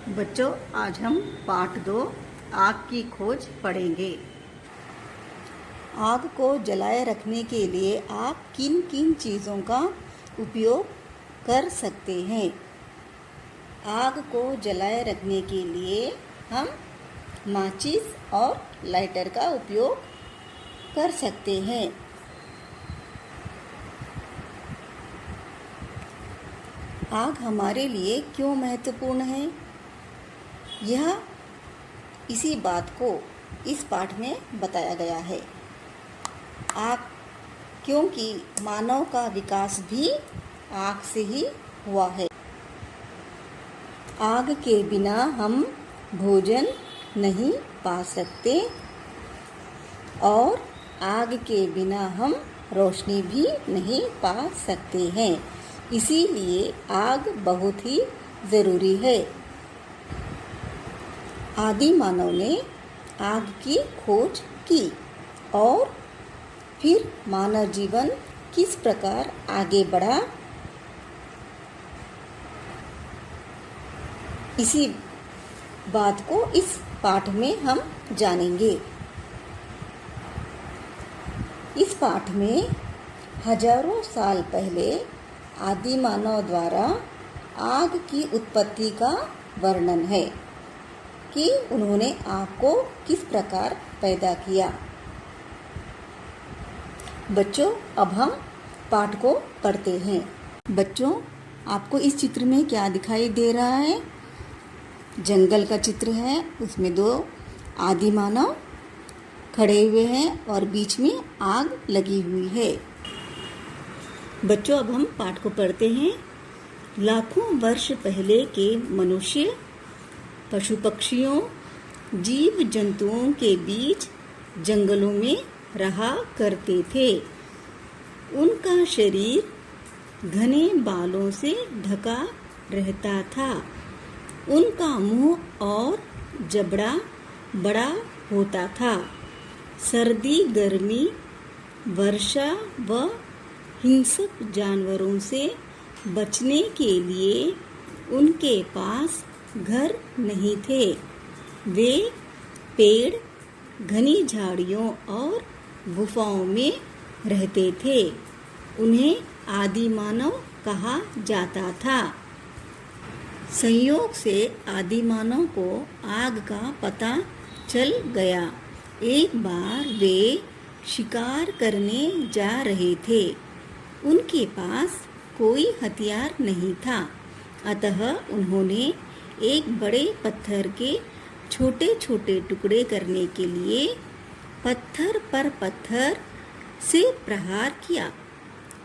बच्चों, आज हम पाठ 2 आग की खोज पढ़ेंगे। आग को जलाए रखने के लिए आप किन किन चीज़ों का उपयोग कर सकते हैं? आग को जलाए रखने के लिए हम माचिस और लाइटर का उपयोग कर सकते हैं। आग हमारे लिए क्यों महत्वपूर्ण है? यह इसी बात को इस पाठ में बताया गया है। आग, क्योंकि मानव का विकास भी आग से ही हुआ है। आग के बिना हम भोजन नहीं पा सकते और आग के बिना हम रोशनी भी नहीं पा सकते हैं। इसीलिए आग बहुत ही ज़रूरी है। आदि मानव ने आग की खोज की और फिर मानव जीवन किस प्रकार आगे बढ़ा, इसी बात को इस पाठ में हम जानेंगे। इस पाठ में हजारों साल पहले आदि मानव द्वारा आग की उत्पत्ति का वर्णन है कि उन्होंने आग को किस प्रकार पैदा किया। बच्चों, अब हम पाठ को पढ़ते हैं। बच्चों, आपको इस चित्र में क्या दिखाई दे रहा है? जंगल का चित्र है। उसमें 2 आदि मानव खड़े हुए हैं और बीच में आग लगी हुई है। बच्चों, अब हम पाठ को पढ़ते हैं। लाखों वर्ष पहले के मनुष्य पशु पक्षियों, जीव जंतुओं के बीच जंगलों में रहा करते थे। उनका शरीर घने बालों से ढका रहता था। उनका मुंह और जबड़ा बड़ा होता था। सर्दी, गर्मी, वर्षा व हिंसक जानवरों से बचने के लिए उनके पास घर नहीं थे। वे पेड़, घनी झाड़ियों और गुफाओं में रहते थे। उन्हें आदि मानव कहा जाता था। संयोग से आदि मानव को आग का पता चल गया। एक बार वे शिकार करने जा रहे थे। उनके पास कोई हथियार नहीं था, अतः उन्होंने एक बड़े पत्थर के छोटे छोटे टुकड़े करने के लिए पत्थर पर पत्थर से प्रहार किया।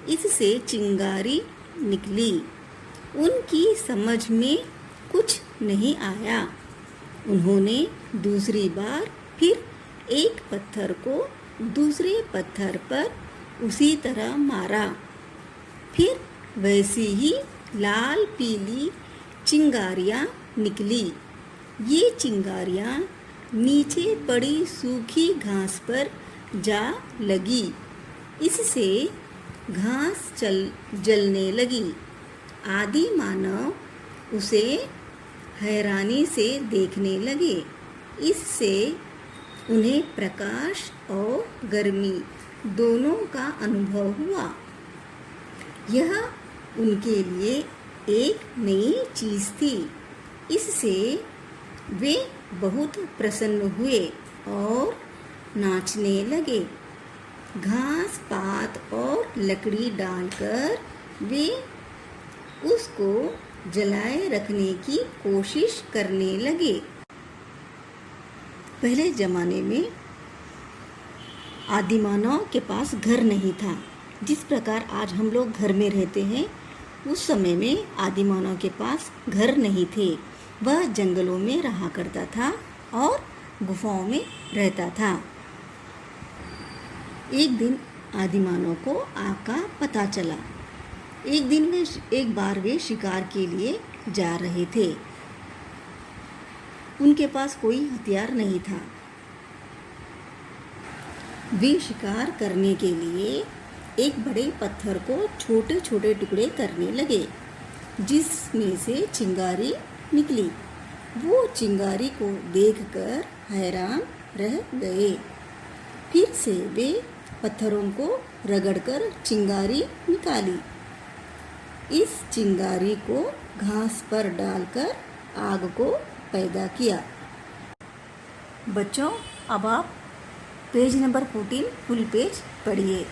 इससे चिंगारी निकली। उनकी समझ में कुछ नहीं आया। उन्होंने दूसरी बार फिर एक पत्थर को दूसरे पत्थर पर उसी तरह मारा। फिर वैसी ही लाल पीली चिंगारियाँ निकली। ये चिंगारियाँ नीचे पड़ी सूखी घास पर जा लगी। इससे घास जलने लगी। आदि मानव उसे हैरानी से देखने लगे। इससे उन्हें प्रकाश और गर्मी दोनों का अनुभव हुआ। यह उनके लिए एक नई चीज़ थी। इससे वे बहुत प्रसन्न हुए और नाचने लगे। घास, पात और लकड़ी डालकर वे उसको जलाए रखने की कोशिश करने लगे। पहले ज़माने में आदि मानव के पास घर नहीं था। जिस प्रकार आज हम लोग घर में रहते हैं, उस समय में आदि मानव के पास घर नहीं थे। वह जंगलों में रहा करता था और गुफाओं में रहता था। एक दिन आदि मानव को आग का पता चला। एक बार वे शिकार के लिए जा रहे थे। उनके पास कोई हथियार नहीं था। वे शिकार करने के लिए एक बड़े पत्थर को छोटे छोटे टुकड़े करने लगे, जिसमें से चिंगारी निकली। वो चिंगारी को देखकर हैरान रह गए। फिर से वे पत्थरों को रगड़कर चिंगारी निकाली। इस चिंगारी को घास पर डालकर आग को पैदा किया। बच्चों, अब आप पेज नंबर 14 फुल पेज पढ़िए।